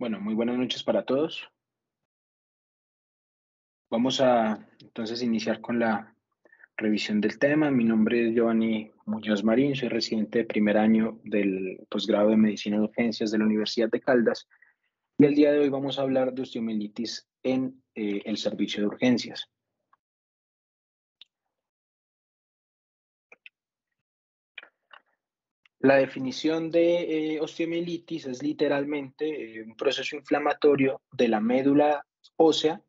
Bueno, muy buenas noches para todos. Vamos a entonces iniciar con la revisión del tema. Mi nombre es Giovanni Muñoz Marín, soy residente de primer año del posgrado de Medicina de Urgencias de la Universidad de Caldas y el día de hoy vamos a hablar de osteomielitis en el servicio de urgencias. La definición de osteomielitis es literalmente un proceso inflamatorio de la médula ósea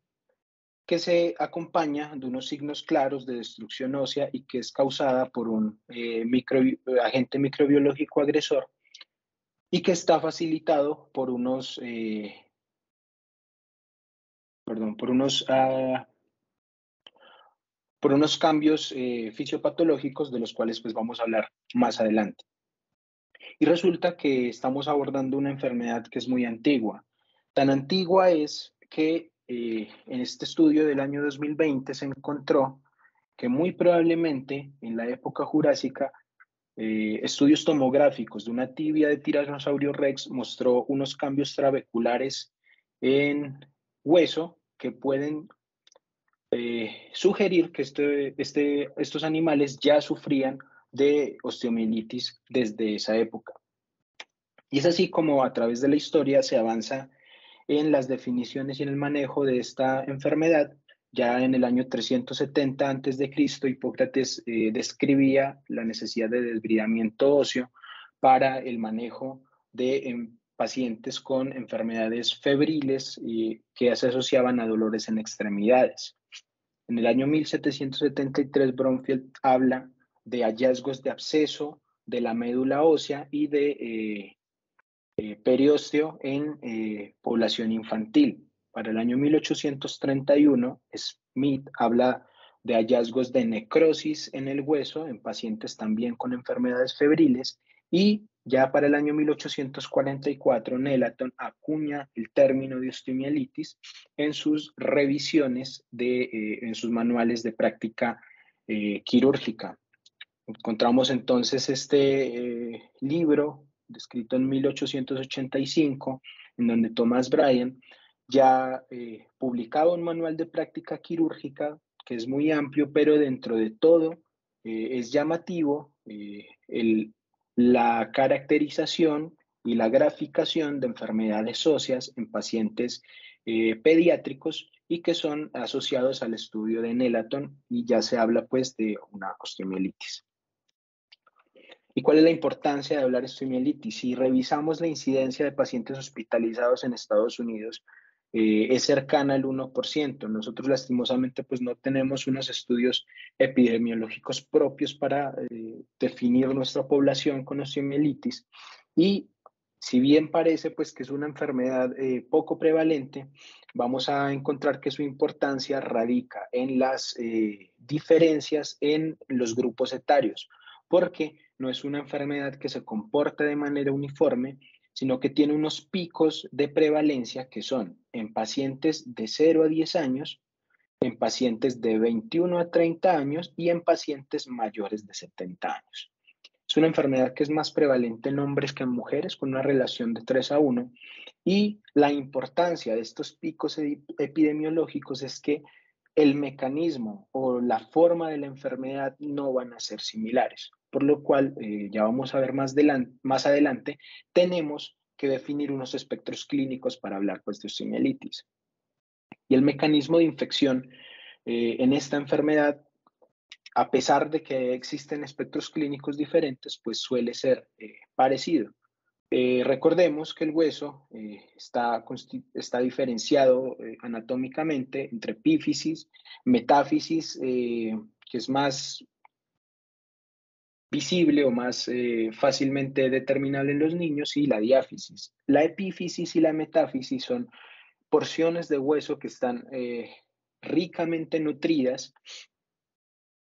que se acompaña de unos signos claros de destrucción ósea y que es causada por un agente microbiológico agresor y que está facilitado por perdón, por unos cambios fisiopatológicos de los cuales pues vamos a hablar más adelante. Y resulta que estamos abordando una enfermedad que es muy antigua. Tan antigua es que en este estudio del año 2020 se encontró que muy probablemente en la época jurásica, estudios tomográficos de una tibia de Tiranosaurio Rex mostró unos cambios trabeculares en hueso que pueden sugerir que estos animales ya sufrían de osteomielitis desde esa época. Y es así como a través de la historia se avanza en las definiciones y en el manejo de esta enfermedad. Ya en el año 370 a.C., Hipócrates describía la necesidad de desbridamiento óseo para el manejo de pacientes con enfermedades febriles que se asociaban a dolores en extremidades. En el año 1773, Bromfield habla de hallazgos de absceso de la médula ósea y de periósteo en población infantil. Para el año 1831, Smith habla de hallazgos de necrosis en el hueso en pacientes también con enfermedades febriles y ya para el año 1844, Nelaton acuña el término de osteomielitis en sus revisiones en sus manuales de práctica quirúrgica. Encontramos entonces este libro, escrito en 1885, en donde Thomas Bryan ya publicaba un manual de práctica quirúrgica que es muy amplio, pero dentro de todo es llamativo la caracterización y la graficación de enfermedades óseas en pacientes pediátricos y que son asociados al estudio de Nelaton y ya se habla pues de una osteomielitis. ¿Y cuál es la importancia de hablar de osteomielitis? Si revisamos la incidencia de pacientes hospitalizados en Estados Unidos, es cercana al 1%. Nosotros lastimosamente pues no tenemos unos estudios epidemiológicos propios para definir nuestra población con osteomielitis. Y si bien parece pues que es una enfermedad poco prevalente, vamos a encontrar que su importancia radica en las diferencias en los grupos etarios, porque no es una enfermedad que se comporta de manera uniforme, sino que tiene unos picos de prevalencia que son en pacientes de 0 a 10 años, en pacientes de 21 a 30 años y en pacientes mayores de 70 años. Es una enfermedad que es más prevalente en hombres que en mujeres, con una relación de 3 a 1, y la importancia de estos picos epidemiológicos es que el mecanismo o la forma de la enfermedad no van a ser similares, por lo cual, ya vamos a ver más adelante, tenemos que definir unos espectros clínicos para hablar pues, de osteomielitis. Y el mecanismo de infección en esta enfermedad, a pesar de que existen espectros clínicos diferentes, pues suele ser parecido. Recordemos que el hueso está diferenciado anatómicamente entre epífisis, metáfisis, que es más visible o más fácilmente determinable en los niños, y la diáfisis. La epífisis y la metáfisis son porciones de hueso que están ricamente nutridas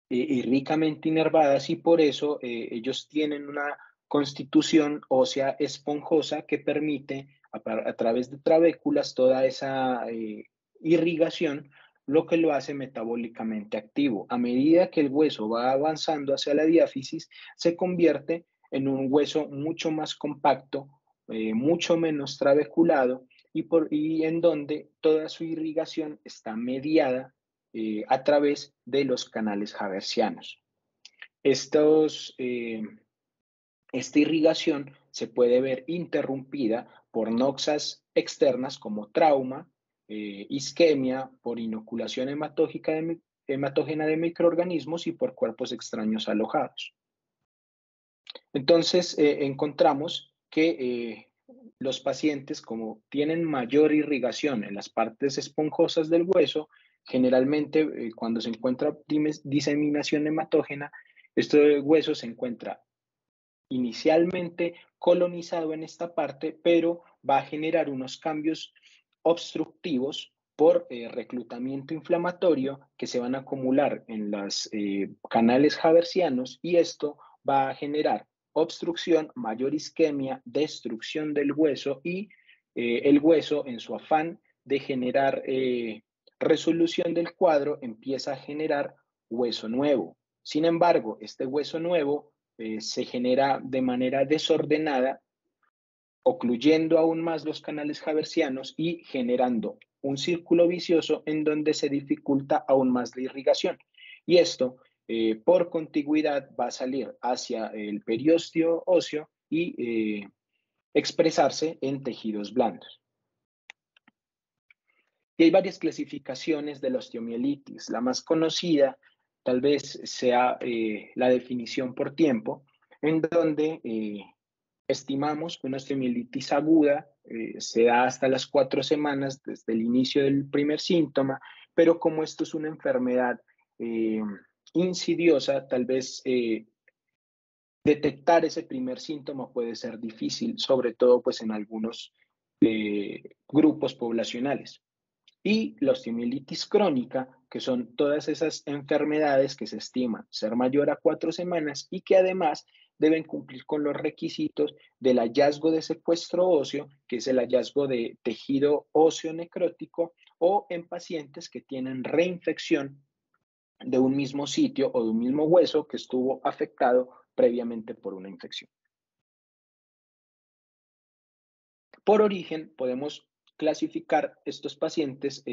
y ricamente inervadas y por eso ellos tienen una constitución ósea esponjosa que permite a través de trabéculas toda esa irrigación, lo que lo hace metabólicamente activo. A medida que el hueso va avanzando hacia la diáfisis, se convierte en un hueso mucho más compacto, mucho menos trabeculado y en donde toda su irrigación está mediada a través de los canales haversianos. Esta irrigación se puede ver interrumpida por noxas externas como trauma, isquemia, por inoculación hematógena de microorganismos y por cuerpos extraños alojados. Entonces, encontramos que los pacientes, como tienen mayor irrigación en las partes esponjosas del hueso, generalmente cuando se encuentra diseminación hematógena, este hueso se encuentra inicialmente colonizado en esta parte, pero va a generar unos cambios obstructivos por reclutamiento inflamatorio que se van a acumular en los canales haversianos, y esto va a generar obstrucción, mayor isquemia, destrucción del hueso, y el hueso, en su afán de generar resolución del cuadro, empieza a generar hueso nuevo. Sin embargo, este hueso nuevo se genera de manera desordenada, ocluyendo aún más los canales haversianos y generando un círculo vicioso en donde se dificulta aún más la irrigación. Y esto, por contigüidad, va a salir hacia el periósteo óseo y expresarse en tejidos blandos. Y hay varias clasificaciones de la osteomielitis. La más conocida tal vez sea la definición por tiempo, en donde estimamos que una osteomielitis aguda se da hasta las 4 semanas desde el inicio del primer síntoma, pero como esto es una enfermedad insidiosa, tal vez detectar ese primer síntoma puede ser difícil, sobre todo pues en algunos grupos poblacionales. Y la osteomielitis crónica, que son todas esas enfermedades que se estiman ser mayor a 4 semanas y que además deben cumplir con los requisitos del hallazgo de secuestro óseo, que es el hallazgo de tejido óseo necrótico, o en pacientes que tienen reinfección de un mismo sitio o de un mismo hueso que estuvo afectado previamente por una infección. Por origen, podemos clasificar estos pacientes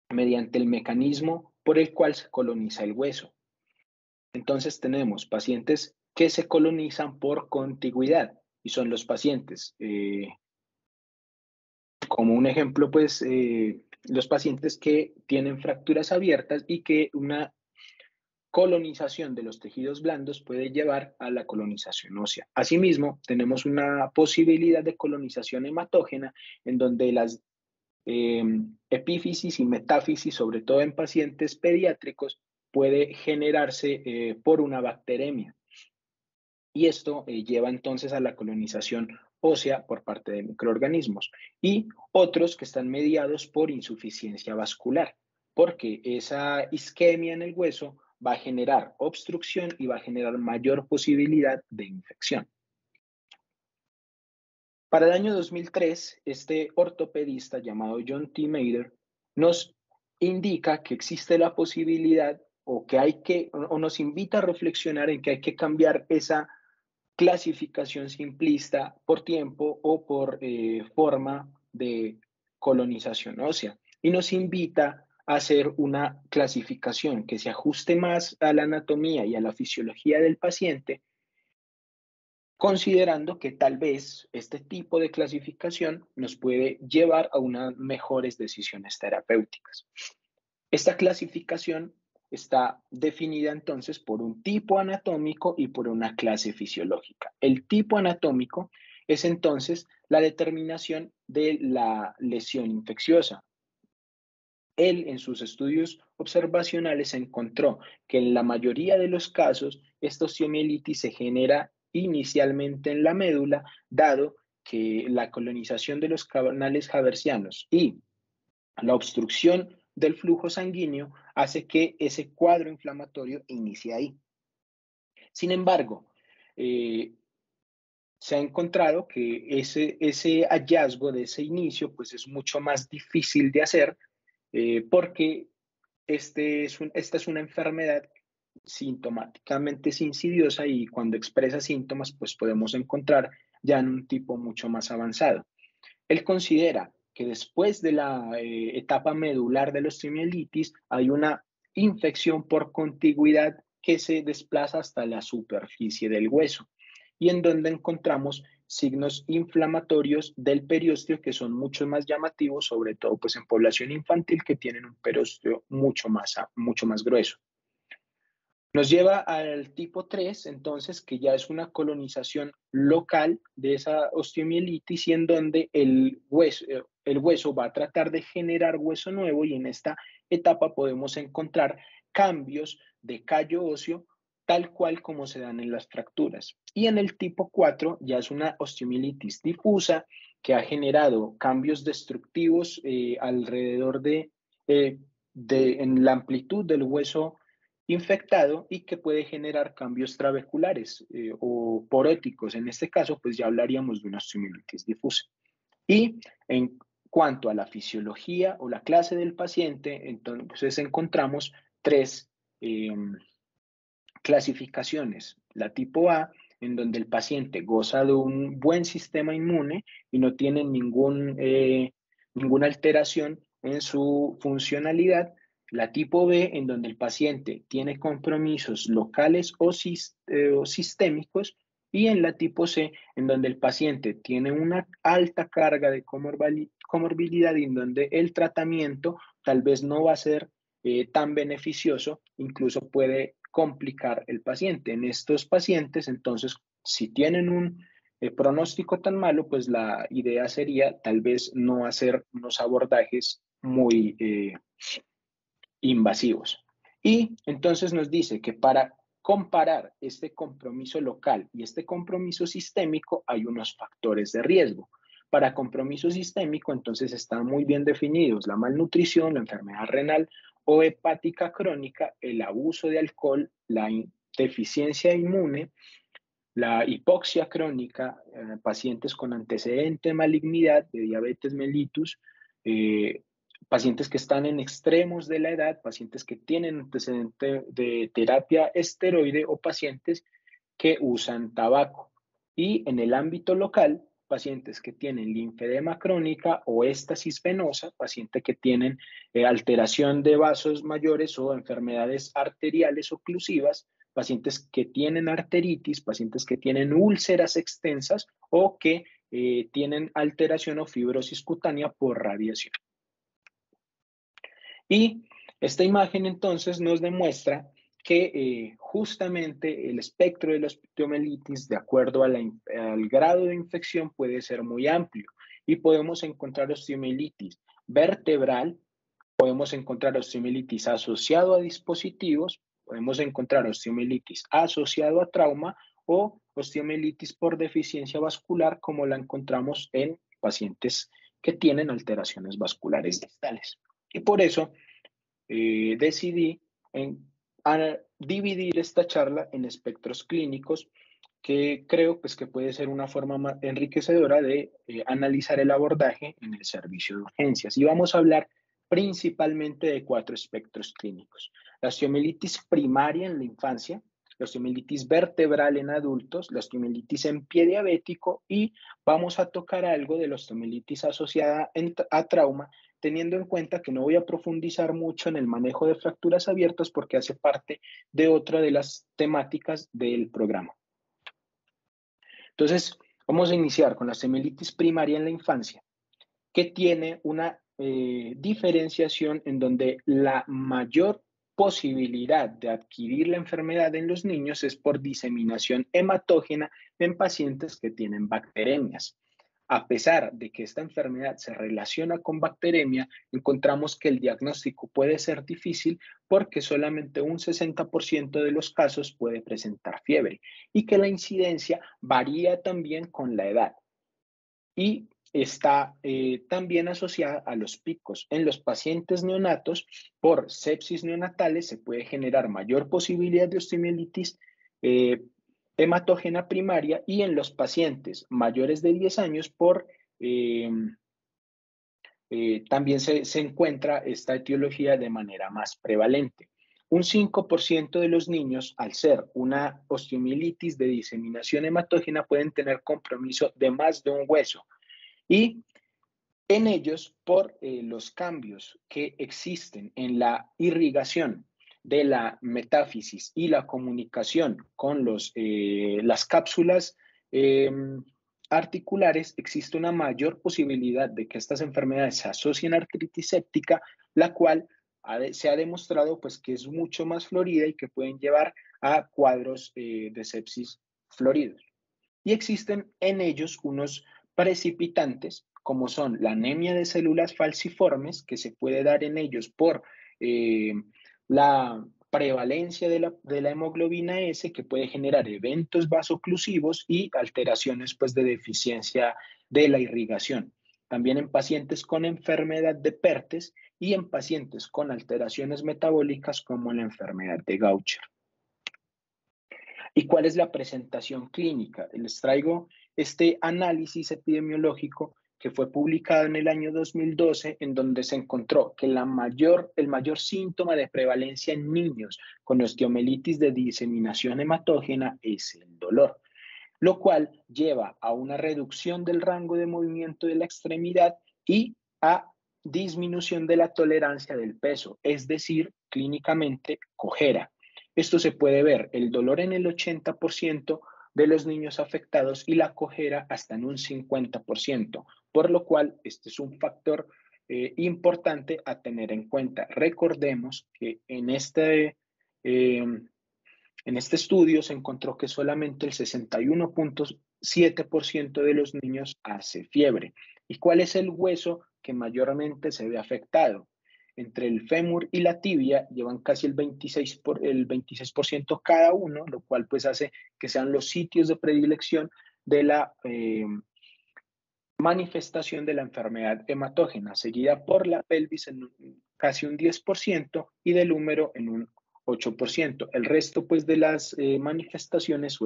mediante el mecanismo por el cual se coloniza el hueso. Entonces tenemos pacientes que se colonizan por contigüidad, y son los pacientes, como un ejemplo, pues los pacientes que tienen fracturas abiertas y que una colonización de los tejidos blandos puede llevar a la colonización ósea. Asimismo, tenemos una posibilidad de colonización hematógena en donde las epífisis y metáfisis, sobre todo en pacientes pediátricos, puede generarse por una bacteremia. Y esto lleva entonces a la colonización ósea por parte de microorganismos, y otros que están mediados por insuficiencia vascular, porque esa isquemia en el hueso va a generar obstrucción y va a generar mayor posibilidad de infección. Para el año 2003, este ortopedista llamado John T. Mader nos indica que existe la posibilidad o nos invita a reflexionar en que hay que cambiar esa clasificación simplista por tiempo o por forma de colonización ósea, y nos invita a hacer una clasificación que se ajuste más a la anatomía y a la fisiología del paciente, considerando que tal vez este tipo de clasificación nos puede llevar a unas mejores decisiones terapéuticas. Esta clasificación está definida entonces por un tipo anatómico y por una clase fisiológica. El tipo anatómico es entonces la determinación de la lesión infecciosa. Él, en sus estudios observacionales, encontró que en la mayoría de los casos esta osteomielitis se genera inicialmente en la médula, dado que la colonización de los canales haversianos y la obstrucción del flujo sanguíneo hace que ese cuadro inflamatorio inicie ahí. Sin embargo, se ha encontrado que ese hallazgo de ese inicio pues es mucho más difícil de hacer, porque esta es una enfermedad sintomáticamente es insidiosa, y cuando expresa síntomas pues podemos encontrar ya en un tipo mucho más avanzado. Él considera que después de la etapa medular de la osteomielitis hay una infección por contigüidad que se desplaza hasta la superficie del hueso y en donde encontramos signos inflamatorios del periósteo que son mucho más llamativos, sobre todo pues en población infantil que tienen un periósteo mucho más grueso. Nos lleva al tipo 3, entonces, que ya es una colonización local de esa osteomielitis y en donde el hueso va a tratar de generar hueso nuevo y en esta etapa podemos encontrar cambios de callo óseo tal cual como se dan en las fracturas. Y en el tipo 4 ya es una osteomielitis difusa que ha generado cambios destructivos alrededor en la amplitud del hueso infectado y que puede generar cambios trabeculares o poróticos. En este caso, pues ya hablaríamos de una osteomielitis difusa. Y en cuanto a la fisiología o la clase del paciente, entonces encontramos tres eh, clasificaciones. La tipo A, en donde el paciente goza de un buen sistema inmune y no tiene ninguna alteración en su funcionalidad. La tipo B, en donde el paciente tiene compromisos locales o sistémicos. Y en la tipo C, en donde el paciente tiene una alta carga de comorbilidad y en donde el tratamiento tal vez no va a ser tan beneficioso, incluso puede complicar el paciente. En estos pacientes, entonces, si tienen un pronóstico tan malo, pues la idea sería tal vez no hacer unos abordajes muy invasivos. Y entonces nos dice que para comparar este compromiso local y este compromiso sistémico hay unos factores de riesgo. Para compromiso sistémico, entonces están muy bien definidos la malnutrición, la enfermedad renal o hepática crónica, el abuso de alcohol, la deficiencia inmune, la hipoxia crónica, pacientes con antecedente de malignidad, de diabetes mellitus, pacientes que están en extremos de la edad, pacientes que tienen antecedente de terapia esteroide o pacientes que usan tabaco. Y en el ámbito local, pacientes que tienen linfedema crónica o éstasis venosa, pacientes que tienen alteración de vasos mayores o enfermedades arteriales oclusivas, pacientes que tienen arteritis, pacientes que tienen úlceras extensas o que tienen alteración o fibrosis cutánea por radiación. Y esta imagen entonces nos demuestra que justamente el espectro de la osteomielitis, de acuerdo al grado de infección, puede ser muy amplio y podemos encontrar osteomielitis vertebral, podemos encontrar osteomielitis asociado a dispositivos, podemos encontrar osteomielitis asociado a trauma o osteomielitis por deficiencia vascular, como la encontramos en pacientes que tienen alteraciones vasculares distales. Y por eso decidí dividir esta charla en espectros clínicos que creo pues, que puede ser una forma más enriquecedora de analizar el abordaje en el servicio de urgencias. Y vamos a hablar principalmente de 4 espectros clínicos. La osteomielitis primaria en la infancia, la osteomielitis vertebral en adultos, la osteomielitis en pie diabético y vamos a tocar algo de la osteomielitis asociada a trauma, teniendo en cuenta que no voy a profundizar mucho en el manejo de fracturas abiertas porque hace parte de otra de las temáticas del programa. Entonces, vamos a iniciar con la osteomielitis primaria en la infancia, que tiene una diferenciación en donde la mayor posibilidad de adquirir la enfermedad en los niños es por diseminación hematógena en pacientes que tienen bacteremias. A pesar de que esta enfermedad se relaciona con bacteremia, encontramos que el diagnóstico puede ser difícil porque solamente un 60% de los casos puede presentar fiebre y que la incidencia varía también con la edad. Y está también asociada a los picos. En los pacientes neonatos, por sepsis neonatales, se puede generar mayor posibilidad de osteomielitis hematógena primaria y en los pacientes mayores de 10 años también se encuentra esta etiología de manera más prevalente. Un 5% de los niños, al ser una osteomielitis de diseminación hematógena, pueden tener compromiso de más de un hueso. Y En ellos, por los cambios que existen en la irrigación de la metáfisis y la comunicación con las cápsulas eh, articulares, existe una mayor posibilidad de que estas enfermedades se asocien a artritis séptica, la cual se ha demostrado pues, que es mucho más florida y que pueden llevar a cuadros de sepsis floridos. Y existen en ellos unos precipitantes, como son la anemia de células falciformes, que se puede dar en ellos por eh, la prevalencia de la hemoglobina S, que puede generar eventos vasoclusivos y alteraciones pues, de deficiencia de la irrigación. También en pacientes con enfermedad de Pertes y en pacientes con alteraciones metabólicas como la enfermedad de Gaucher. ¿Y cuál es la presentación clínica? Les traigo este análisis epidemiológico que fue publicado en el año 2012, en donde se encontró que el mayor síntoma de prevalencia en niños con osteomelitis de diseminación hematógena es el dolor, lo cual lleva a una reducción del rango de movimiento de la extremidad y a disminución de la tolerancia del peso, es decir, clínicamente cojera. Esto se puede ver, el dolor en el 80% de los niños afectados y la cojera hasta en un 50%, por lo cual este es un factor importante a tener en cuenta. Recordemos que en este estudio se encontró que solamente el 61.7% de los niños hace fiebre. ¿Y cuál es el hueso que mayormente se ve afectado? Entre el fémur y la tibia llevan casi el 26% cada uno, lo cual pues hace que sean los sitios de predilección de la manifestación de la enfermedad hematógena, seguida por la pelvis en casi un 10% y del húmero en un 8%. El resto pues, de las manifestaciones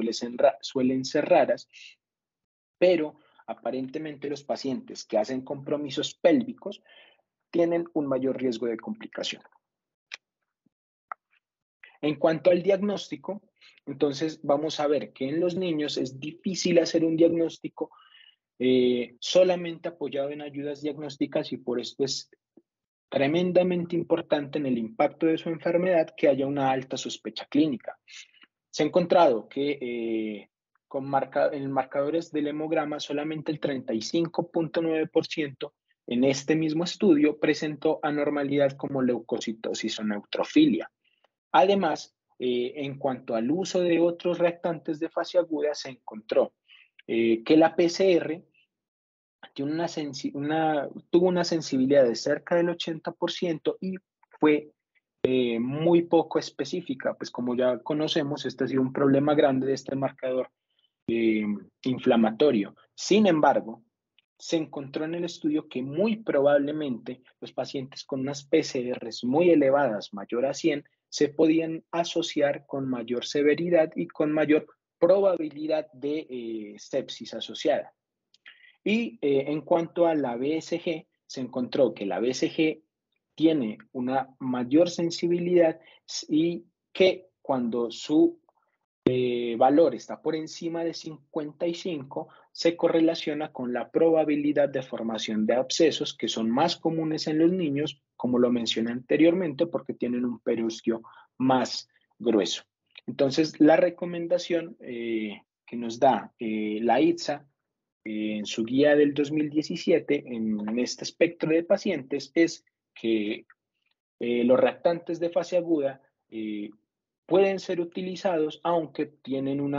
suelen ser raras, pero aparentemente los pacientes que hacen compromisos pélvicos tienen un mayor riesgo de complicación. En cuanto al diagnóstico, entonces vamos a ver que en los niños es difícil hacer un diagnóstico solamente apoyado en ayudas diagnósticas y por esto es tremendamente importante en el impacto de su enfermedad que haya una alta sospecha clínica. Se ha encontrado que en marcadores del hemograma solamente el 35.9% en este mismo estudio presentó anormalidad como leucocitosis o neutrofilia. Además, en cuanto al uso de otros reactantes de fase aguda, se encontró que la PCR tuvo una sensibilidad de cerca del 80% y fue muy poco específica, pues como ya conocemos, este ha sido un problema grande de este marcador inflamatorio. Sin embargo, se encontró en el estudio que muy probablemente los pacientes con unas PCRs muy elevadas, mayor a 100, se podían asociar con mayor severidad y con mayor probabilidad de sepsis asociada. Y en cuanto a la BSG, se encontró que la BSG tiene una mayor sensibilidad y que cuando su valor está por encima de 55, se correlaciona con la probabilidad de formación de abscesos que son más comunes en los niños, como lo mencioné anteriormente, porque tienen un periostio más grueso. Entonces, la recomendación que nos da la ITSA en su guía del 2017 en este espectro de pacientes es que los reactantes de fase aguda pueden ser utilizados aunque tienen un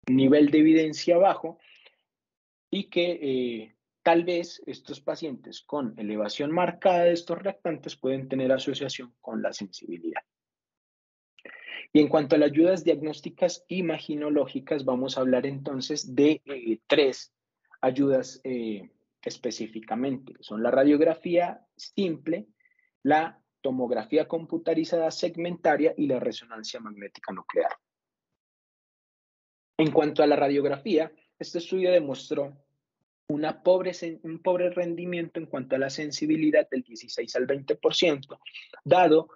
nivel de evidencia bajo y que tal vez estos pacientes con elevación marcada de estos reactantes pueden tener asociación con la sensibilidad. Y en cuanto a las ayudas diagnósticas imaginológicas, vamos a hablar entonces de tres ayudas específicamente. Son la radiografía simple, la tomografía computarizada segmentaria y la resonancia magnética nuclear. En cuanto a la radiografía, este estudio demostró un pobre rendimiento en cuanto a la sensibilidad del 16 al 20%, dado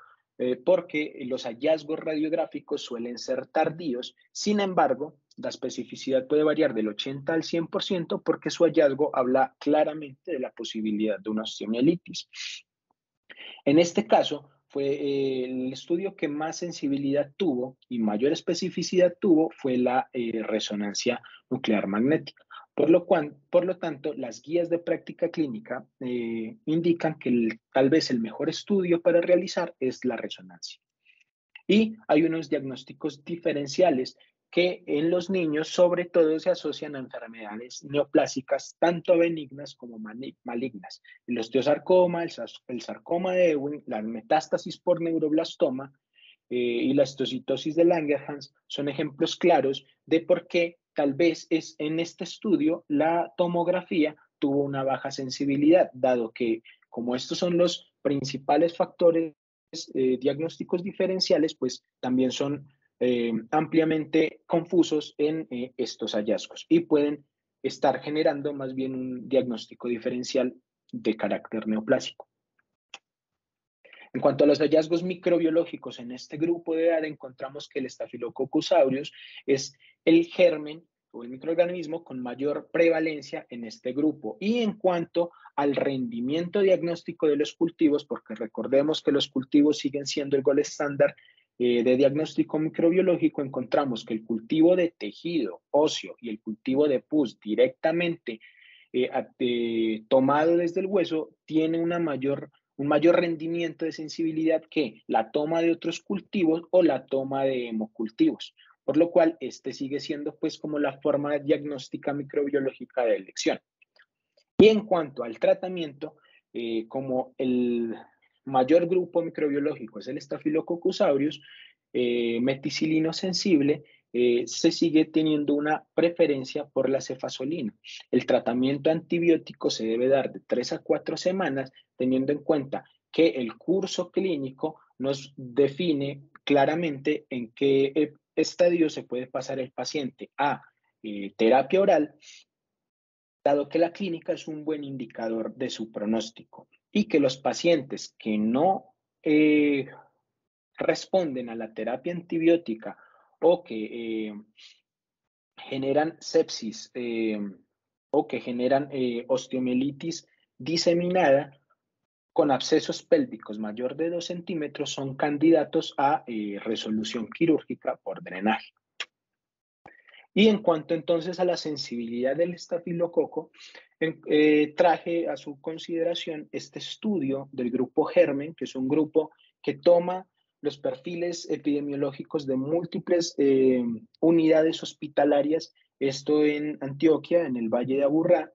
porque los hallazgos radiográficos suelen ser tardíos. Sin embargo, La especificidad puede variar del 80 al 100% porque su hallazgo habla claramente de la posibilidad de una osteomielitis. En este caso, fue el estudio que más sensibilidad tuvo y mayor especificidad tuvo fue la resonancia nuclear magnética. Por lo tanto, las guías de práctica clínica indican que tal vez el mejor estudio para realizar es la resonancia. Y hay unos diagnósticos diferenciales que en los niños sobre todo se asocian a enfermedades neoplásicas, tanto benignas como malignas. El osteosarcoma, el sarcoma de Ewing, la metástasis por neuroblastoma y la histocitosis de Langerhans son ejemplos claros de por qué tal vez es en este estudio la tomografía tuvo una baja sensibilidad, dado que como estos son los principales factores diagnósticos diferenciales, pues también son ampliamente confusos en estos hallazgos y pueden estar generando más bien un diagnóstico diferencial de carácter neoplásico. En cuanto a los hallazgos microbiológicos en este grupo de edad, encontramos que el Staphylococcus aureus es el germen o el microorganismo con mayor prevalencia en este grupo. Y en cuanto al rendimiento diagnóstico de los cultivos, porque recordemos que los cultivos siguen siendo el gold estándar de diagnóstico microbiológico, encontramos que el cultivo de tejido óseo y el cultivo de pus directamente tomado desde el hueso tiene un mayor rendimiento de sensibilidad que la toma de otros cultivos o la toma de hemocultivos, por lo cual este sigue siendo pues como la forma diagnóstica microbiológica de elección. Y en cuanto al tratamiento, como el mayor grupo microbiológico es el Staphylococcus aureus, meticilino sensible, se sigue teniendo una preferencia por la cefazolina. El tratamiento antibiótico se debe dar de 3 a 4 semanas, teniendo en cuenta que el curso clínico nos define claramente en qué estadio se puede pasar el paciente a terapia oral, dado que la clínica es un buen indicador de su pronóstico y que los pacientes que no responden a la terapia antibiótica o que generan sepsis o que generan osteomielitis diseminada con abscesos pélvicos mayor de 2 centímetros son candidatos a resolución quirúrgica por drenaje. Y en cuanto entonces a la sensibilidad del estafilococo, traje a su consideración este estudio del grupo Germen, que es un grupo que toma los perfiles epidemiológicos de múltiples unidades hospitalarias, esto en Antioquia, en el Valle de Aburrá,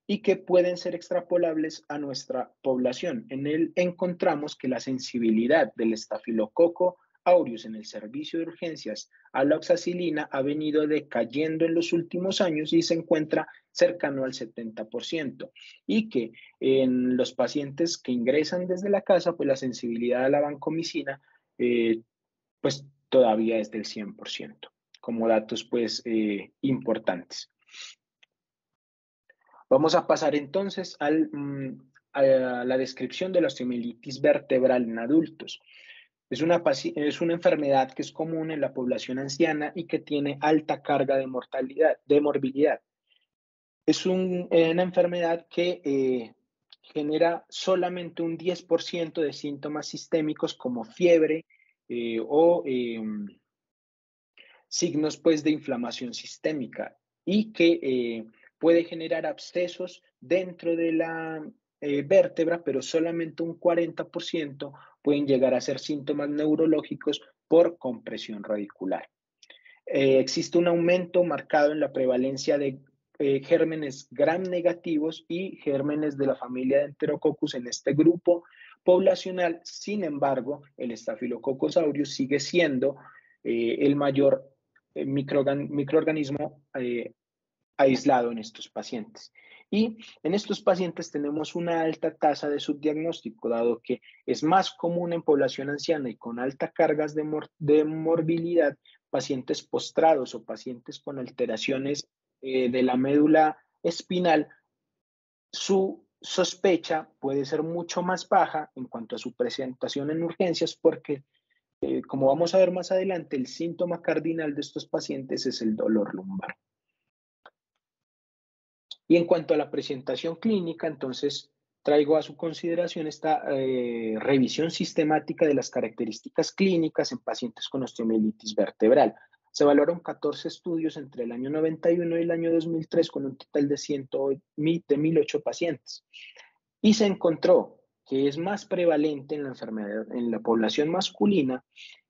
y que pueden ser extrapolables a nuestra población. En él encontramos que la sensibilidad del estafilococo aureus en el servicio de urgencias a la oxacilina ha venido decayendo en los últimos años y se encuentra cercano al 70%, y que en los pacientes que ingresan desde la casa, pues la sensibilidad a la vancomicina pues todavía es del 100%, como datos pues importantes. Vamos a pasar entonces a la descripción de la osteomielitis vertebral en adultos. Es una enfermedad que es común en la población anciana y que tiene alta carga de morbilidad. Es una enfermedad que genera solamente un 10% de síntomas sistémicos como fiebre o signos pues de inflamación sistémica y que puede generar abscesos dentro de la vértebra, pero solamente un 40% pueden llegar a ser síntomas neurológicos por compresión radicular. Existe un aumento marcado en la prevalencia de gérmenes gram negativos y gérmenes de la familia de Enterococcus en este grupo poblacional. Sin embargo, el Staphylococcus aureus sigue siendo el mayor microorganismo aislado en estos pacientes. Y en estos pacientes tenemos una alta tasa de subdiagnóstico, dado que es más común en población anciana y con altas cargas de morbilidad, pacientes postrados o pacientes con alteraciones de la médula espinal. Su sospecha puede ser mucho más baja en cuanto a su presentación en urgencias porque como vamos a ver más adelante, el síntoma cardinal de estos pacientes es el dolor lumbar. Y en cuanto a la presentación clínica, entonces traigo a su consideración esta revisión sistemática de las características clínicas en pacientes con osteomielitis vertebral. Se evaluaron 14 estudios entre el año 91 y el año 2003 con un total de 1.008 pacientes. Y se encontró que es más prevalente en la enfermedad, en la población masculina,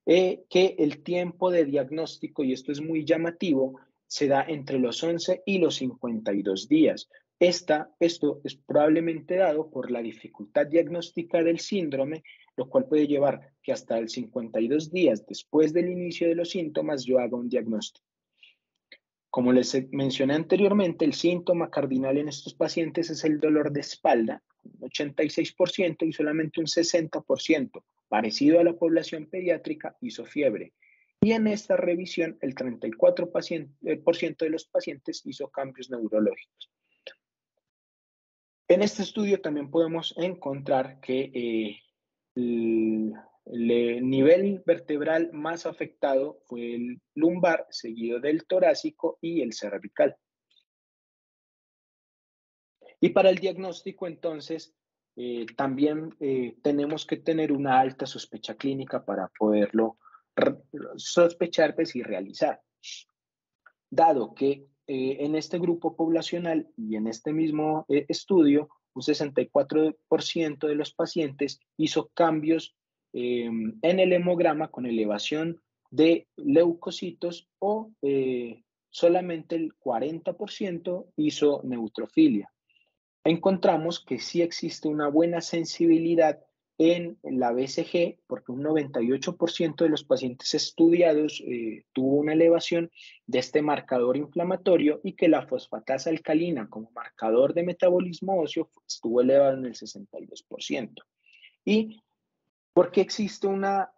que el tiempo de diagnóstico, y esto es muy llamativo, se da entre los 11 y los 52 días. Esto es probablemente dado por la dificultad diagnóstica del síndrome, lo cual puede llevar que hasta el 52 días después del inicio de los síntomas yo haga un diagnóstico. Como les mencioné anteriormente, el síntoma cardinal en estos pacientes es el dolor de espalda, un 86% y solamente un 60%, parecido a la población pediátrica, hizo fiebre. Y en esta revisión, el 34% de los pacientes hizo cambios neurológicos. En este estudio también podemos encontrar que el nivel vertebral más afectado fue el lumbar, seguido del torácico y el cervical. Y para el diagnóstico, entonces, también tenemos que tener una alta sospecha clínica para poderlo sospechar pues, y realizar. Dado que en este grupo poblacional y en este mismo estudio, un 64% de los pacientes hizo cambios en el hemograma con elevación de leucocitos o solamente el 40% hizo neutrofilia. Encontramos que sí existe una buena sensibilidad en la BCG, porque un 98% de los pacientes estudiados tuvo una elevación de este marcador inflamatorio y que la fosfatasa alcalina como marcador de metabolismo óseo estuvo elevado en el 62%. ¿Y por qué existe una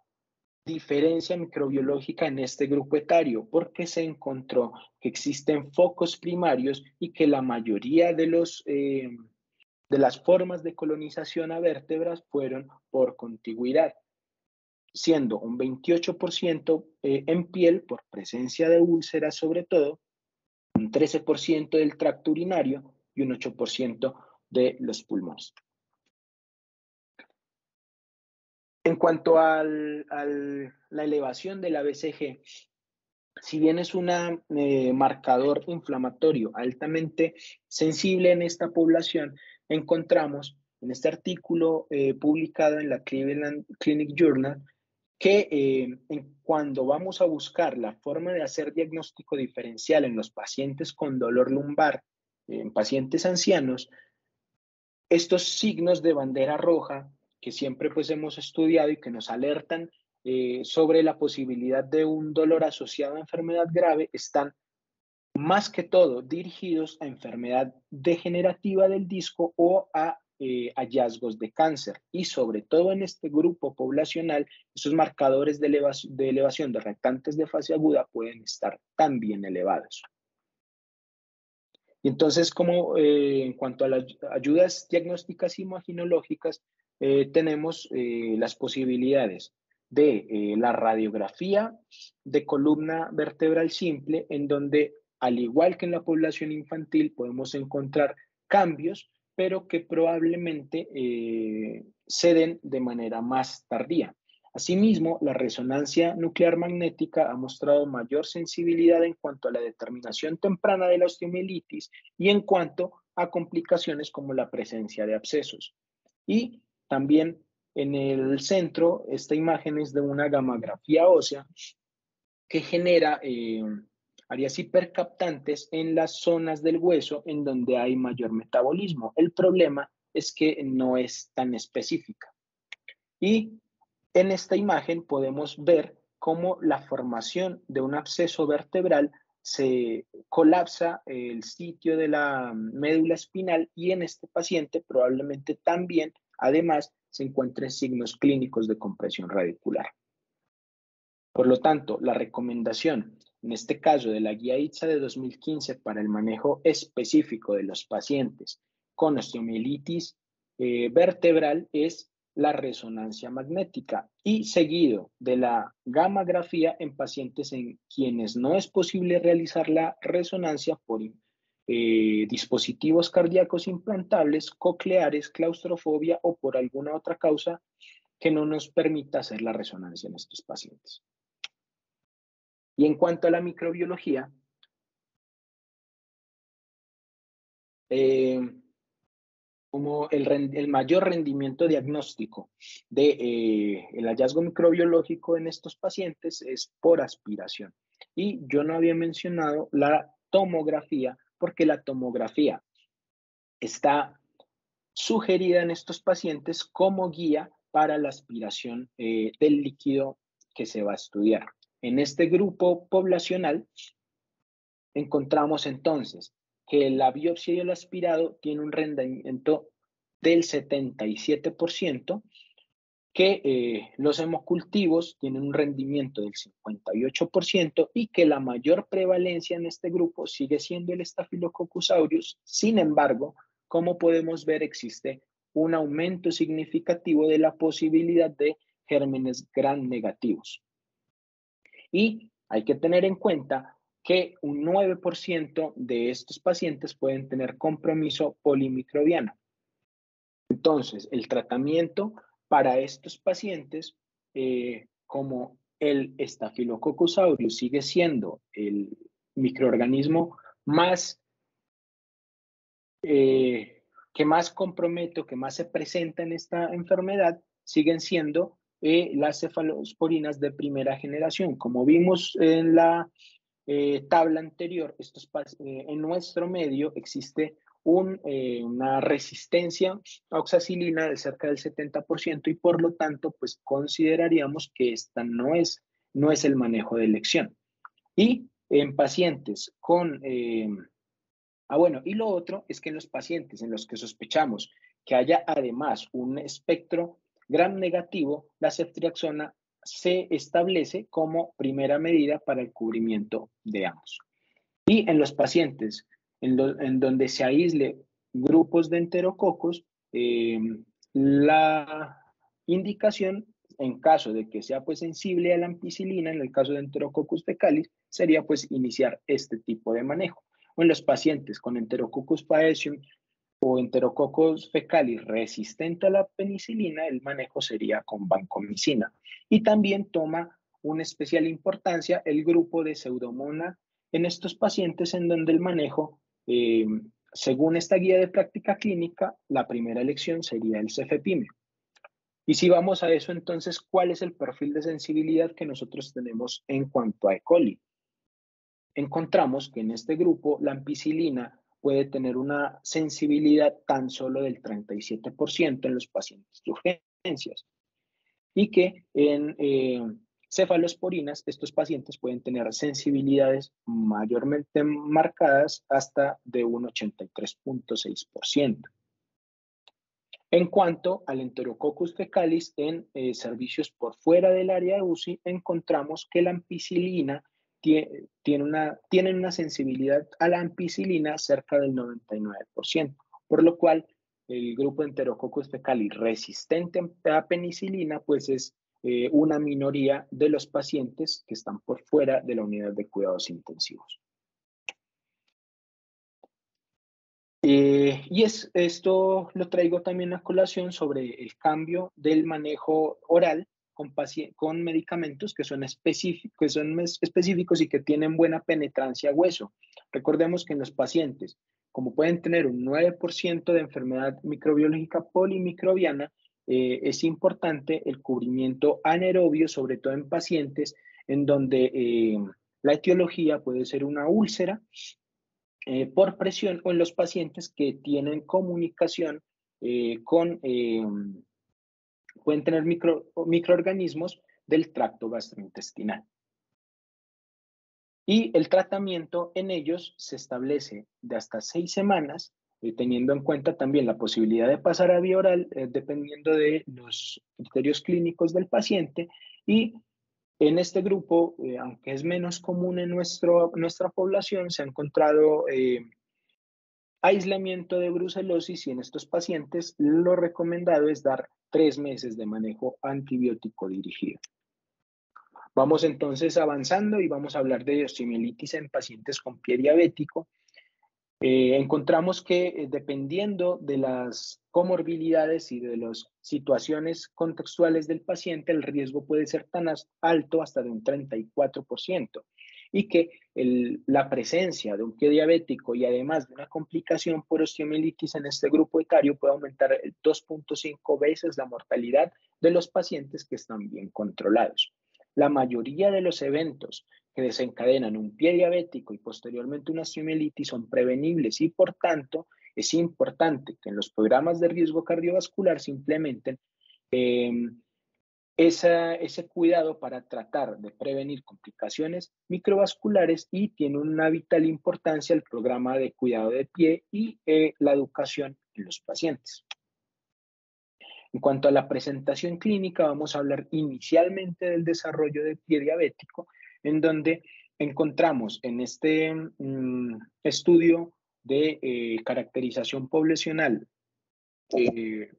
diferencia microbiológica en este grupo etario? Porque se encontró que existen focos primarios y que la mayoría de las formas de colonización a vértebras fueron por contigüidad, siendo un 28% en piel por presencia de úlceras sobre todo, un 13% del tracto urinario y un 8% de los pulmones. En cuanto a la elevación de la BCG, si bien es un marcador inflamatorio altamente sensible en esta población, encontramos en este artículo publicado en la Cleveland Clinic Journal que cuando vamos a buscar la forma de hacer diagnóstico diferencial en los pacientes con dolor lumbar, en pacientes ancianos, estos signos de bandera roja que siempre pues hemos estudiado y que nos alertan sobre la posibilidad de un dolor asociado a enfermedad grave están más que todo dirigidos a enfermedad degenerativa del disco o a hallazgos de cáncer. Y sobre todo en este grupo poblacional, esos marcadores de elevación de reactantes de fase aguda pueden estar también elevados. Y entonces, como en cuanto a las ayudas diagnósticas imaginológicas, tenemos las posibilidades de la radiografía de columna vertebral simple, en donde, al igual que en la población infantil, podemos encontrar cambios, pero que probablemente se den de manera más tardía. Asimismo, la resonancia nuclear magnética ha mostrado mayor sensibilidad en cuanto a la determinación temprana de la osteomielitis y en cuanto a complicaciones como la presencia de abscesos. Y también en el centro, esta imagen es de una gamografía ósea que genera áreas hipercaptantes en las zonas del hueso en donde hay mayor metabolismo. El problema es que no es tan específica. Y en esta imagen podemos ver cómo la formación de un absceso vertebral se colapsa el sitio de la médula espinal y en este paciente probablemente también, además, se encuentren signos clínicos de compresión radicular. Por lo tanto, la recomendación, en este caso de la guía ITSA de 2015 para el manejo específico de los pacientes con osteomielitis vertebral es la resonancia magnética y seguido de la gammagrafía en pacientes en quienes no es posible realizar la resonancia por dispositivos cardíacos implantables, cocleares, claustrofobia o por alguna otra causa que no nos permita hacer la resonancia en estos pacientes. Y en cuanto a la microbiología, como el mayor rendimiento diagnóstico del hallazgo microbiológico en estos pacientes es por aspiración. Y yo no había mencionado la tomografía, porque la tomografía está sugerida en estos pacientes como guía para la aspiración del líquido que se va a estudiar. En este grupo poblacional encontramos entonces que la biopsia y el aspirado tiene un rendimiento del 77%, que los hemocultivos tienen un rendimiento del 58% y que la mayor prevalencia en este grupo sigue siendo el Staphylococcus aureus. Sin embargo, como podemos ver, existe un aumento significativo de la posibilidad de gérmenes gram negativos. Y hay que tener en cuenta que un 9% de estos pacientes pueden tener compromiso polimicrobiano. Entonces, el tratamiento para estos pacientes, como el Staphylococcus aureus sigue siendo el microorganismo más que más compromete o que más se presenta en esta enfermedad, siguen siendo las cefalosporinas de primera generación. Como vimos en la tabla anterior, en nuestro medio existe una resistencia a oxacilina de cerca del 70% y por lo tanto, pues consideraríamos que esta no es el manejo de elección. Y en pacientes con... bueno, y lo otro es que en los pacientes en los que sospechamos que haya además un espectro gram negativo, la ceftriaxona se establece como primera medida para el cubrimiento de ambos. Y en los pacientes en donde se aísle grupos de enterococos, la indicación, en caso de que sea pues sensible a la ampicilina, en el caso de Enterococcus fecalis, sería pues iniciar este tipo de manejo. O en los pacientes con Enterococcus faecium o Enterococcus fecalis resistente a la penicilina, el manejo sería con vancomicina. Y también toma una especial importancia el grupo de Pseudomonas en estos pacientes en donde el manejo, según esta guía de práctica clínica, la primera elección sería el cefepime. Y si vamos a eso, entonces, ¿cuál es el perfil de sensibilidad que nosotros tenemos en cuanto a E. coli? Encontramos que en este grupo la ampicilina puede tener una sensibilidad tan solo del 37% en los pacientes de urgencias y que en cefalosporinas estos pacientes pueden tener sensibilidades mayormente marcadas hasta de un 83.6%. En cuanto al Enterococcus fecalis, en servicios por fuera del área de UCI, encontramos que la ampicilina tienen una sensibilidad a la ampicilina cerca del 99%, por lo cual el grupo Enterococcus fecalis resistente a penicilina pues es una minoría de los pacientes que están por fuera de la unidad de cuidados intensivos. Y esto lo traigo también a colación sobre el cambio del manejo oral con medicamentos que son específicos y que tienen buena penetrancia a hueso. Recordemos que en los pacientes, como pueden tener un 9% de enfermedad microbiológica polimicrobiana, es importante el cubrimiento anaerobio, sobre todo en pacientes en donde la etiología puede ser una úlcera, por presión o en los pacientes que tienen comunicación pueden tener microorganismos del tracto gastrointestinal. Y el tratamiento en ellos se establece de hasta 6 semanas, teniendo en cuenta también la posibilidad de pasar a vía oral, dependiendo de los criterios clínicos del paciente. Y en este grupo, aunque es menos común en nuestra población, se ha encontrado aislamiento de brucelosis y en estos pacientes lo recomendado es dar 3 meses de manejo antibiótico dirigido. Vamos entonces avanzando y vamos a hablar de osteomielitis en pacientes con pie diabético. Encontramos que dependiendo de las comorbilidades y de las situaciones contextuales del paciente, el riesgo puede ser tan alto hasta de un 34%, y que la presencia de un pie diabético y además de una complicación por osteomielitis en este grupo etario puede aumentar 2.5 veces la mortalidad de los pacientes que están bien controlados. La mayoría de los eventos que desencadenan un pie diabético y posteriormente una osteomielitis son prevenibles y, por tanto, es importante que en los programas de riesgo cardiovascular se implementen ese cuidado para tratar de prevenir complicaciones microvasculares, y tiene una vital importancia el programa de cuidado de pie y la educación en los pacientes. En cuanto a la presentación clínica, vamos a hablar inicialmente del desarrollo de pie diabético, en donde encontramos en este estudio de caracterización poblacional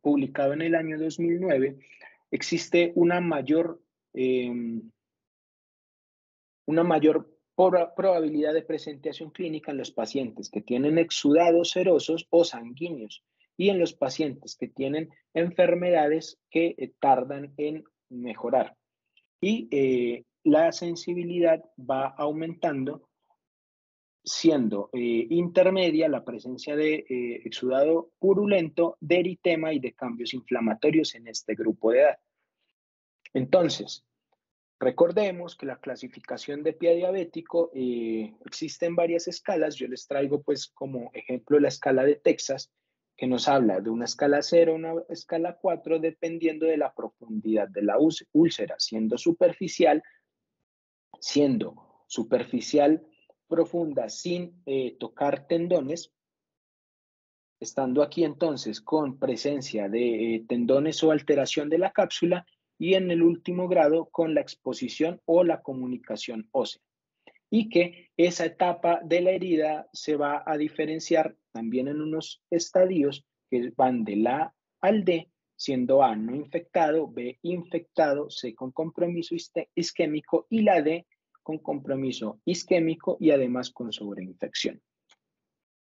publicado en el año 2009, existe una mayor probabilidad de presentación clínica en los pacientes que tienen exudados serosos o sanguíneos y en los pacientes que tienen enfermedades que tardan en mejorar. Y la sensibilidad va aumentando, siendo intermedia la presencia de exudado purulento, de eritema y de cambios inflamatorios en este grupo de edad. Entonces, recordemos que la clasificación de pie diabético existe en varias escalas. Yo les traigo pues como ejemplo la escala de Texas, que nos habla de una escala 0 a una escala 4, dependiendo de la profundidad de la úlcera, siendo superficial profunda sin tocar tendones, estando aquí entonces con presencia de tendones o alteración de la cápsula, y en el último grado con la exposición o la comunicación ósea. Y que esa etapa de la herida se va a diferenciar también en unos estadios que van de la A al D, siendo A no infectado, B infectado, C con compromiso isquémico y la D con compromiso isquémico y además con sobreinfección.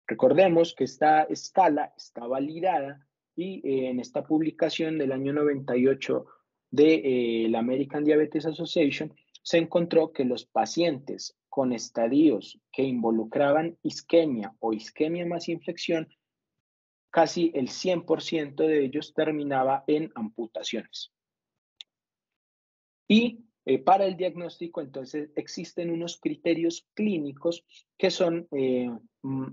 Recordemos que esta escala está validada y en esta publicación del año 98 de la American Diabetes Association se encontró que los pacientes con estadios que involucraban isquemia o isquemia más infección, casi el 100% de ellos terminaba en amputaciones. Y para el diagnóstico, entonces, existen unos criterios clínicos que son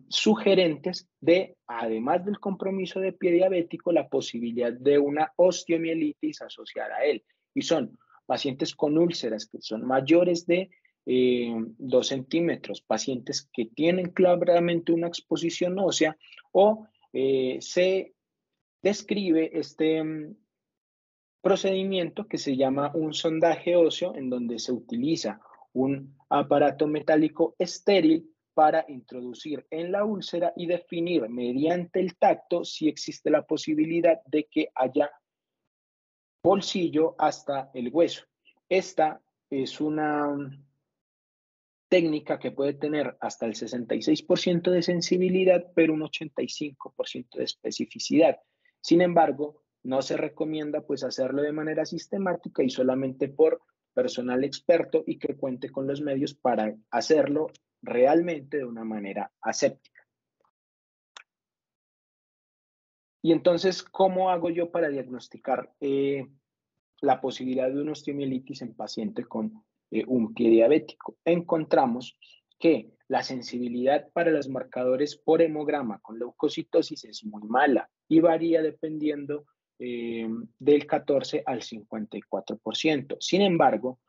sugerentes de, además del compromiso de pie diabético, la posibilidad de una osteomielitis asociada a él. Y son pacientes con úlceras que son mayores de 2 centímetros, pacientes que tienen claramente una exposición ósea, o se describe este procedimiento que se llama un sondaje óseo, en donde se utiliza un aparato metálico estéril para introducir en la úlcera y definir mediante el tacto si existe la posibilidad de que haya bolsillo hasta el hueso. Esta es una técnica que puede tener hasta el 66% de sensibilidad, pero un 85% de especificidad. Sin embargo, no se recomienda pues hacerlo de manera sistemática y solamente por personal experto y que cuente con los medios para hacerlo realmente de una manera aséptica. Y entonces, ¿cómo hago yo para diagnosticar la posibilidad de una osteomielitis en paciente con un pie diabético? Encontramos que la sensibilidad para los marcadores por hemograma con leucocitosis es muy mala y varía dependiendo del 14 al 54%. Sin embargo,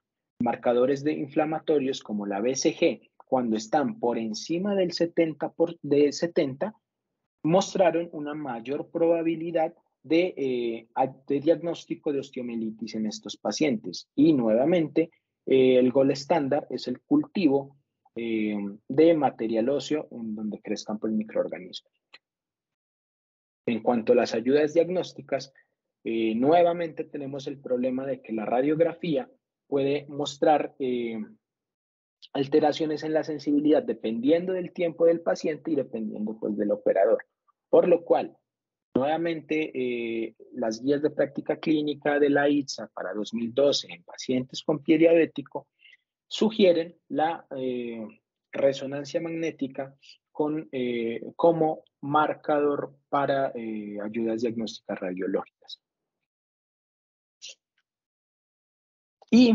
marcadores de inflamatorios como la BCG, cuando están por encima del 70, mostraron una mayor probabilidad de diagnóstico de osteomielitis en estos pacientes. Y nuevamente, el gol estándar es el cultivo de material óseo en donde crezcan pues, microorganismos. En cuanto a las ayudas diagnósticas, nuevamente tenemos el problema de que la radiografía puede mostrar alteraciones en la sensibilidad dependiendo del tiempo del paciente y dependiendo pues del operador. Por lo cual, nuevamente, las guías de práctica clínica de la ITSA para 2012 en pacientes con pie diabético sugieren la resonancia magnética como marcador para ayudas diagnósticas radiológicas. Y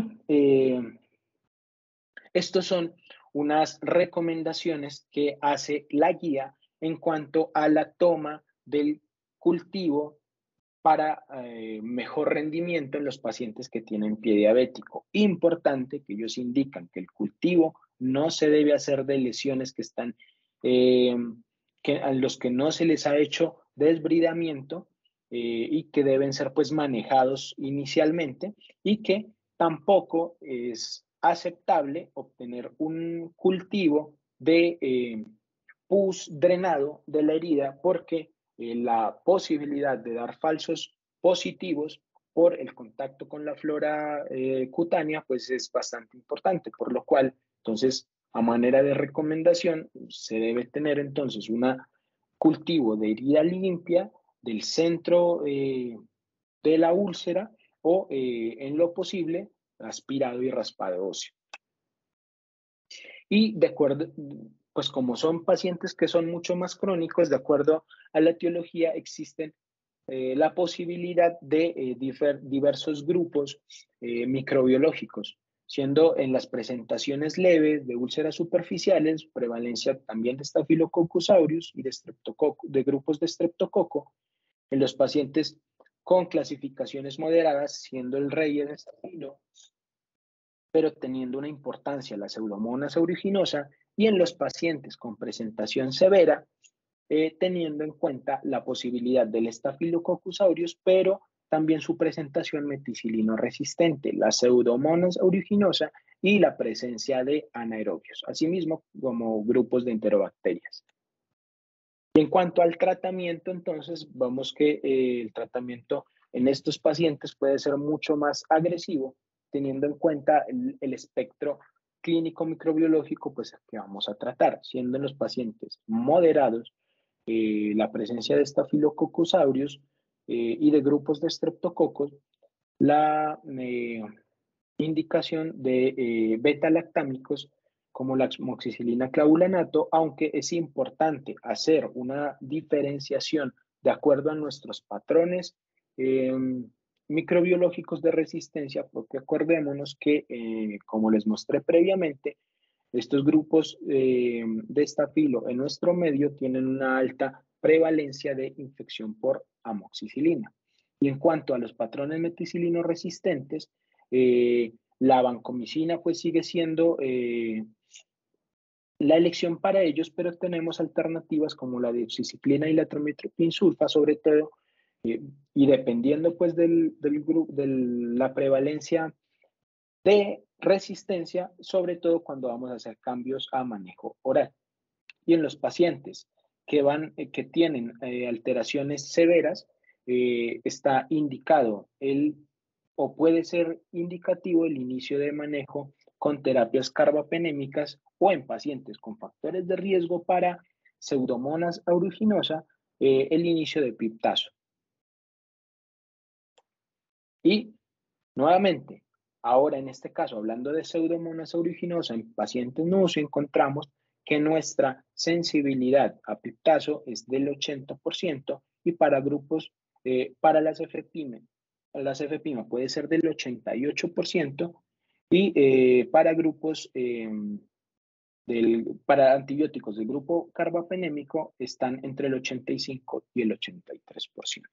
estos son unas recomendaciones que hace la guía en cuanto a la toma del cultivo para mejor rendimiento en los pacientes que tienen pie diabético. Importante que ellos indican que el cultivo no se debe hacer de lesiones que están, a los que no se les ha hecho desbridamiento y que deben ser pues manejados inicialmente y que tampoco es aceptable obtener un cultivo de pus drenado de la herida porque la posibilidad de dar falsos positivos por el contacto con la flora cutánea pues es bastante importante, por lo cual entonces a manera de recomendación se debe tener entonces un cultivo de herida limpia del centro de la úlcera o en lo posible aspirado y raspado óseo. Y de acuerdo, pues como son pacientes que son mucho más crónicos, de acuerdo a la etiología, existen la posibilidad de diversos grupos microbiológicos, siendo en las presentaciones leves de úlceras superficiales, prevalencia también de Staphylococcus aureus y de grupos de streptococo, en los pacientes con clasificaciones moderadas, siendo el rey el estafilo, pero teniendo una importancia la Pseudomonas aeruginosa, y en los pacientes con presentación severa, teniendo en cuenta la posibilidad del Staphylococcus aureus, pero también su presentación meticilino resistente, la Pseudomonas aeruginosa y la presencia de anaerobios, asimismo como grupos de enterobacterias. Y en cuanto al tratamiento, entonces, vamos que el tratamiento en estos pacientes puede ser mucho más agresivo, teniendo en cuenta el espectro clínico microbiológico pues, que vamos a tratar, siendo en los pacientes moderados la presencia de Staphylococcus aureus y de grupos de streptococos, la indicación de beta-lactámicos como la amoxicilina clavulanato, aunque es importante hacer una diferenciación de acuerdo a nuestros patrones microbiológicos de resistencia, porque acordémonos que, como les mostré previamente, estos grupos de estafilo en nuestro medio tienen una alta prevalencia de infección por amoxicilina. Y en cuanto a los patrones meticilino resistentes, la vancomicina pues sigue siendo la elección para ellos, pero tenemos alternativas como la deoxiciclina y la trimethoprim-sulfa, sobre todo, y dependiendo pues de la prevalencia de resistencia, sobre todo cuando vamos a hacer cambios a manejo oral. Y en los pacientes que tienen alteraciones severas, está indicado o puede ser indicativo el inicio de manejo con terapias carbapenémicas o en pacientes con factores de riesgo para Pseudomonas aeruginosa, el inicio de piptazo. Y nuevamente, ahora en este caso, hablando de Pseudomonas aeruginosa en pacientes NUSO, encontramos que nuestra sensibilidad a piptazo es del 80% y para grupos, para las FPIMA puede ser del 88% y para grupos, para antibióticos del grupo carbapenémico están entre el 85 y el 83%.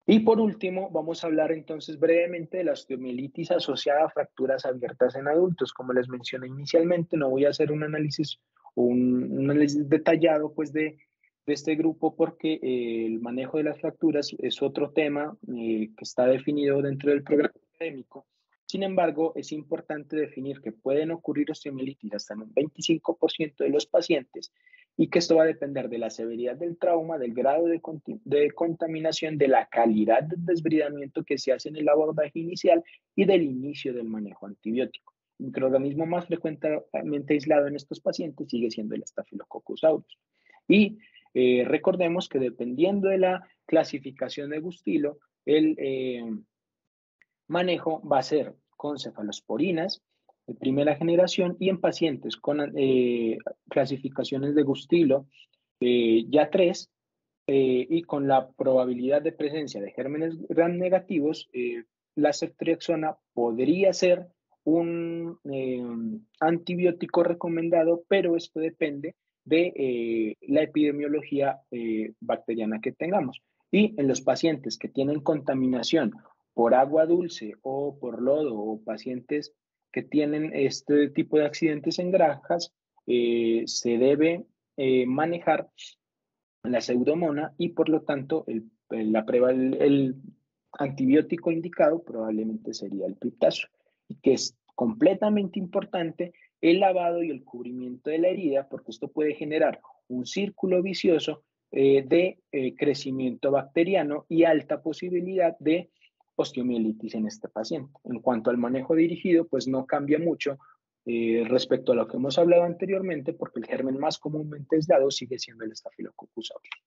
Y por último, vamos a hablar entonces brevemente de la osteomielitis asociada a fracturas abiertas en adultos. Como les mencioné inicialmente, no voy a hacer un análisis detallado pues, de este grupo porque el manejo de las fracturas es otro tema que está definido dentro del programa académico. Sin embargo, es importante definir que pueden ocurrir osteomielitis hasta en un 25% de los pacientes y que esto va a depender de la severidad del trauma, del grado de contaminación, de la calidad del desbridamiento que se hace en el abordaje inicial y del inicio del manejo antibiótico. El microorganismo más frecuentemente aislado en estos pacientes sigue siendo el Staphylococcus aureus. Y recordemos que dependiendo de la clasificación de Gustilo, el manejo va a ser con cefalosporinas de primera generación y en pacientes con clasificaciones de Gustilo ya 3 y con la probabilidad de presencia de gérmenes gram negativos, la ceftriaxona podría ser un antibiótico recomendado, pero esto depende de la epidemiología bacteriana que tengamos. Y en los pacientes que tienen contaminación por agua dulce o por lodo o pacientes que tienen este tipo de accidentes en granjas, se debe manejar la pseudomona y por lo tanto el antibiótico indicado probablemente sería el piptazo, y que es completamente importante el lavado y el cubrimiento de la herida porque esto puede generar un círculo vicioso de crecimiento bacteriano y alta posibilidad de osteomielitis en este paciente. En cuanto al manejo dirigido, pues no cambia mucho respecto a lo que hemos hablado anteriormente, porque el germen más comúnmente aislado sigue siendo el Staphylococcus aureus.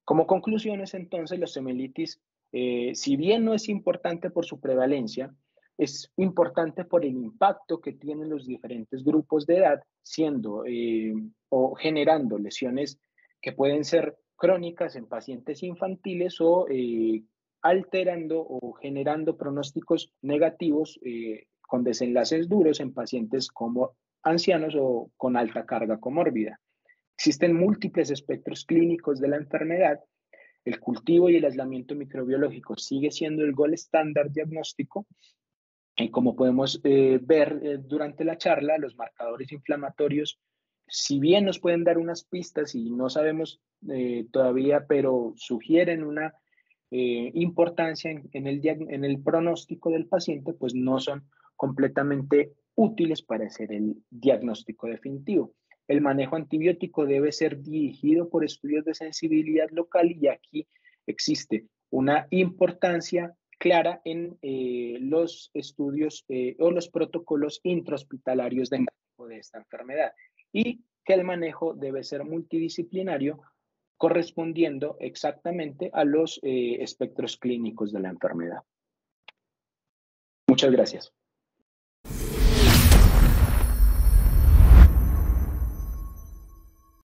Como conclusiones, entonces, la osteomielitis, si bien no es importante por su prevalencia, es importante por el impacto que tienen los diferentes grupos de edad, siendo o generando lesiones que pueden ser crónicas en pacientes infantiles o alterando o generando pronósticos negativos con desenlaces duros en pacientes como ancianos o con alta carga comórbida. Existen múltiples espectros clínicos de la enfermedad. El cultivo y el aislamiento microbiológico sigue siendo el gold estándar diagnóstico. Y como podemos ver durante la charla, los marcadores inflamatorios, si bien nos pueden dar unas pistas y no sabemos todavía, pero sugieren una importancia en el pronóstico del paciente, pues no son completamente útiles para hacer el diagnóstico definitivo. El manejo antibiótico debe ser dirigido por estudios de sensibilidad local y aquí existe una importancia clara en los estudios o los protocolos intrahospitalarios de manejo de esta enfermedad y que el manejo debe ser multidisciplinario correspondiendo exactamente a los espectros clínicos de la enfermedad. Muchas gracias.